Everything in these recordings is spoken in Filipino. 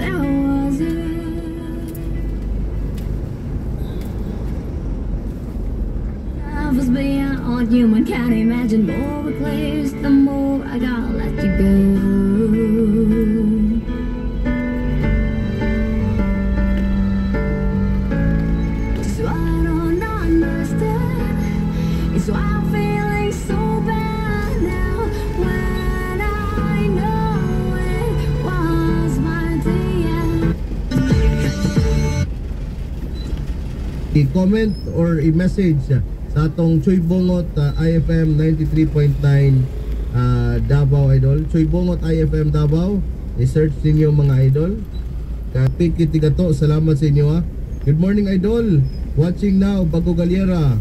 There was you. Love was beyond human, can't imagine. More we place, the more I gotta let you go. So I don't understand. It's why I'm feeling so bad now. When I know it was my day. I-comment or i-message sa atong Choy Bungot IFM 93.9 Davao Idol. Choy Bungot IFM Davao. I-search ninyo mga idol. Kapit kitiga to. Salamat sa inyo ha. Good morning idol. Watching now Bago Galera.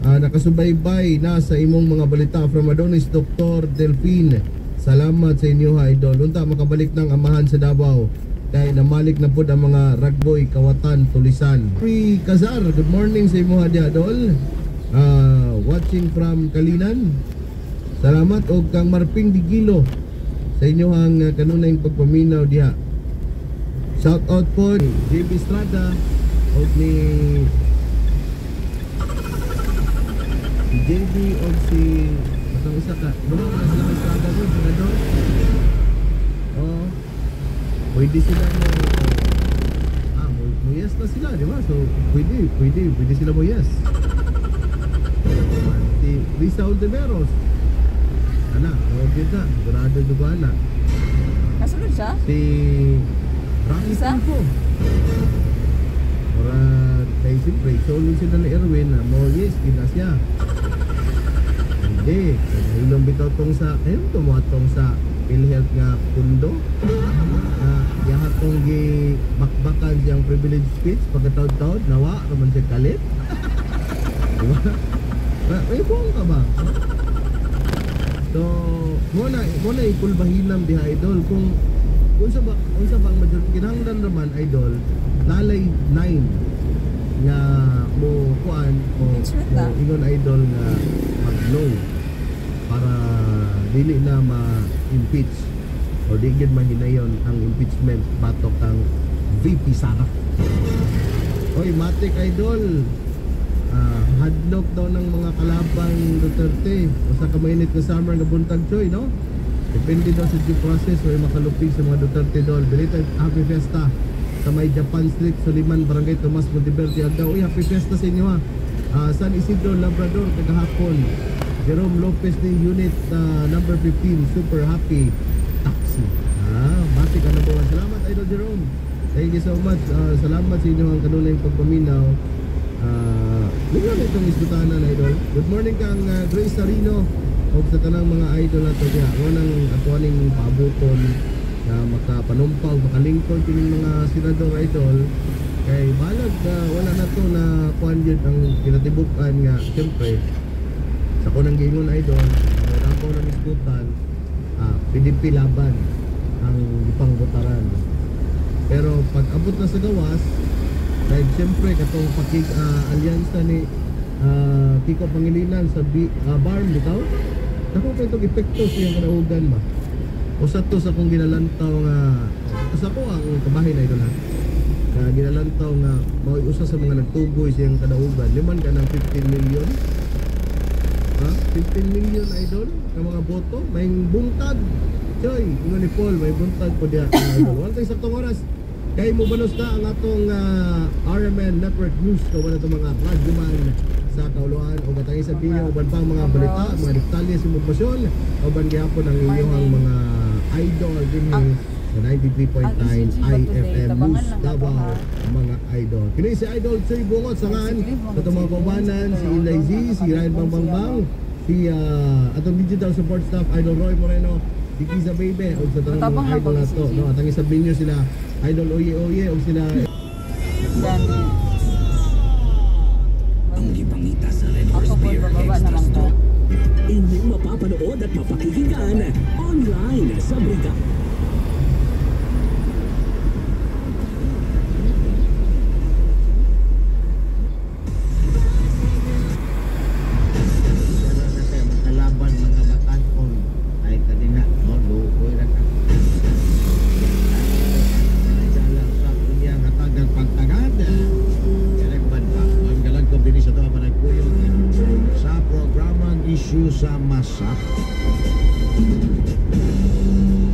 Nakasubaybay na sa imong mga balita from Adonis Dr. Delphine. Salamat sa inyo ha idol. Unta makabalik ng amahan sa Davao. Kaya namalik na po ang mga ragboy, kawatan, tulisan. Free Kazar, good morning sa imo ha di idol. Watching from Kalinan. Salamat og kang Marping Digilo sa inyohang kanunay pagpaminaw diha. Shout out po JB Estrada og ni JB og si atong isa ka. Wala na sila kay Estrada doon, senador. Oh. Pwede sila mo yes na sila, di ba? So pwede sila mo yes. Si Risa Oldeveros. Anak, tawag kita. Sigurado juga anak. Kasunod siya? Si Rocky Isa? Tulfo. Para kay siyempre, solo sila na Erwin na mo yes, kina siya. Hindi. Ilong bitaw tong sa, ayun tumatong sa PhilHealth nga pundo. Yahat tong bakbakan siyang privilege speech pagkataod-taod, nawa, raman siya kalit. Diba? May buong ka ba? So, muna ikulbahinam diha idol kung unsa bang majority kinahanglan raman idol lalay 9 nga mo kuan mo ingon idol nga mag-low para dili na ma-impeach o di gyud mahinayon ang impeachment batok kang VP Sara. Oy, matik idol. Hadlok daw ng mga kalabang Duterte o sa kamainit na summer nga buntag choy, no? Depende daw sa due process o makalupig sa mga Duterte doon. Belated happy fiesta sa may Japan Street, Suliman, Barangay Tomas, Monteverde, Agdao. Uy, happy fiesta sa inyo ha. San Isidro, Labrador, kagahapon. Jerome Lopez ni unit number 15, super happy taxi. Bati ka na po. Salamat idol Jerome. Thank you so much. Salamat sa inyo ang kanunay pagpaminaw. Lugar itong isbutanan idol. Good morning kang Grace Sarino o sa tanang mga idol nato diha. Nang atuaning paabuton na makapanumpaw, makalingkod kining mga senador idol. Kay balag wala na to na kuan yun ang kinatibukan nga siyempre sa kunang gingon idol rapaw ng isbutan PDP laban ang ipangbotaran. Pero pag abot na sa gawas dahil siyempre katong alyansa ni Kiko Pangilinan sa BARM bitaw ako pa itong epekto siyang kadaugan ba usa to sa kong ginalantaw nga asa ko ang kabahin na ito na ginalantaw nga mao usa sa mga nagtugoy siyang kadaugan liman ka ng 15 million 15 million idol ka mga boto may buntag choy ingon ni Paul may buntag po diha idol wala tayo saktong oras. Kaya mo balos na ang atong RMN Network News o wala itong mga radyoman sa kauluan o batangin sa video o ban pang mga balita, mga detalye sa impormasyon o ban gihapon ang inyong mga idol din sa 93.9 IFM News Davao mga idol. Kini si Idol Choy Bungot sangan sa itong mga kabanan, si Eli Z, si Ryan Bambangbang, si atong digital support staff Idol Roy Moreno, si Kiza Baby o sa tanong mga idol na to. No? At ang isabing nyo sila Idol Oye Oye o sila ang gipangita sa Red Horse Beer Extra Stock. Inyong mapapanood at mapakikinggan online sa Briga. kalaban mga batanon ay kadina no luoy ra ka sa masa.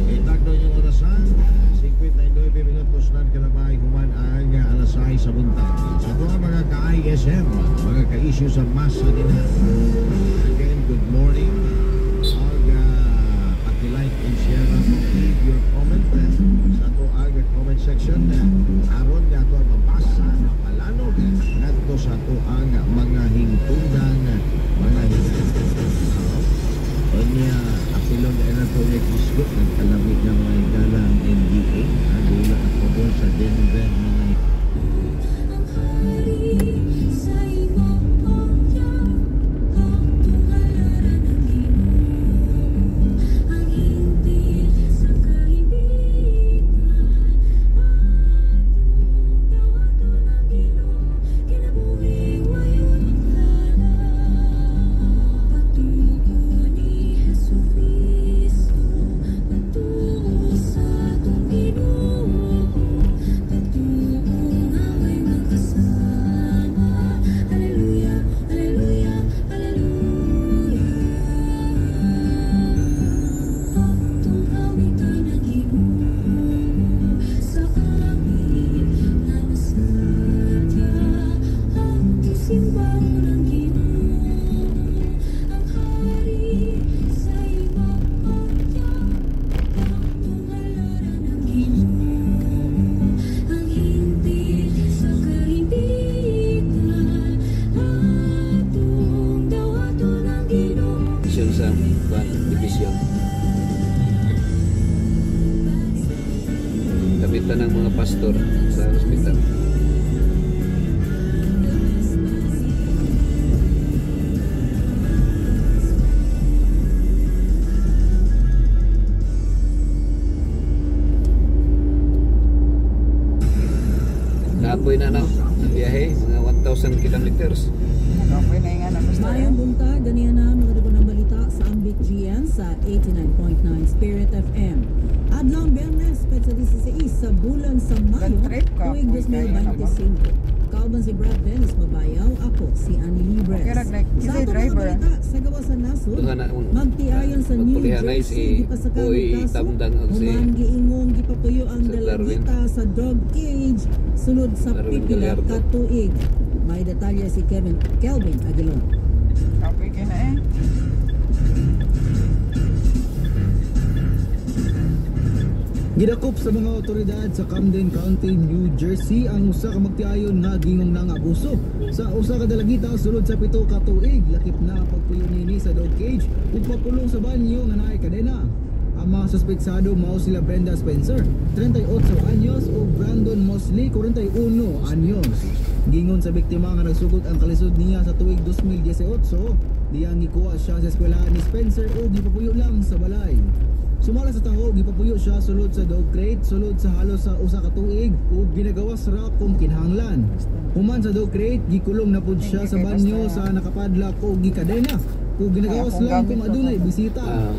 Itagdo yung orasan, 59 minutos na kalabay human ang alas 6 sa buntag. Sa mga ka-ISM, mga ka-issue sa masa nila. Again, good morning. Paki-like and share leave your comment sa ito ang comment section. Aron nga ito mabasa, mapalanog nato sa ito ang mga hingtundang mga hingtundang. Onya, apilon na ito niya kisgot, nagkalamig ng mga hinggalang NBA. Adula ako doon sa Denver mga sa division. Kapitan ng mga pastor sa hospital. Naapoy na ang biyahe, mga 1,000 kilometers. Nakapoy na yung anak. Mayong buntag, ganiyan na mga ng balita sa Ambik GN sa 89.9 Spirit FM. Adlang Biyernes, petsa 16 sa bulan sa Mayo, Trip ka, tuwig 2025. Kauban si Brad Venice Mabayaw, ako si Annie Libres. Okay, like, Sa kasi ato mga driver. balita, sa gawa sa nasod, Duha na magtiayon sa New magpulihanay Jersey, si gipasakang Boy kaso, Tamdang o si human giingong gipapuyo ang Sir Darwin. dalagita sa dog cage, sulod sa Darwin pipila Gallardo. katuig. May detalye si Kelvin Aguilon. Nakapoy ka na eh. Gidakop sa mga otoridad sa Camden County, New Jersey ang usa ka magtiayon nga gingong nangabuso sa usa ka dalagita sulod sa 7 ka tuig. Lakip na pagpuyo nini sa dog cage ug papulong sa banyo nga naay kadena. Ang mga suspetsado mao sila Brenda Spencer, 38 anyos ug Brandon Mosley, 41 anyos. Gingon sa biktima nga nagsugod ang kalisod niya sa tuig 2018, diyang gikuha siya sa eskwelahan ni Spencer ug gipapuyo lang sa balay. Sumala sa taho, gipapuyo siya sulod sa dog crate, sulod sa halos sa usa ka tuig ug ginagawas ra kung kinahanglan. Human sa dog crate, gikulong na pud siya sa banyo sa nakapadlak ug gikadena ug ginagawas lang kung adunay bisita.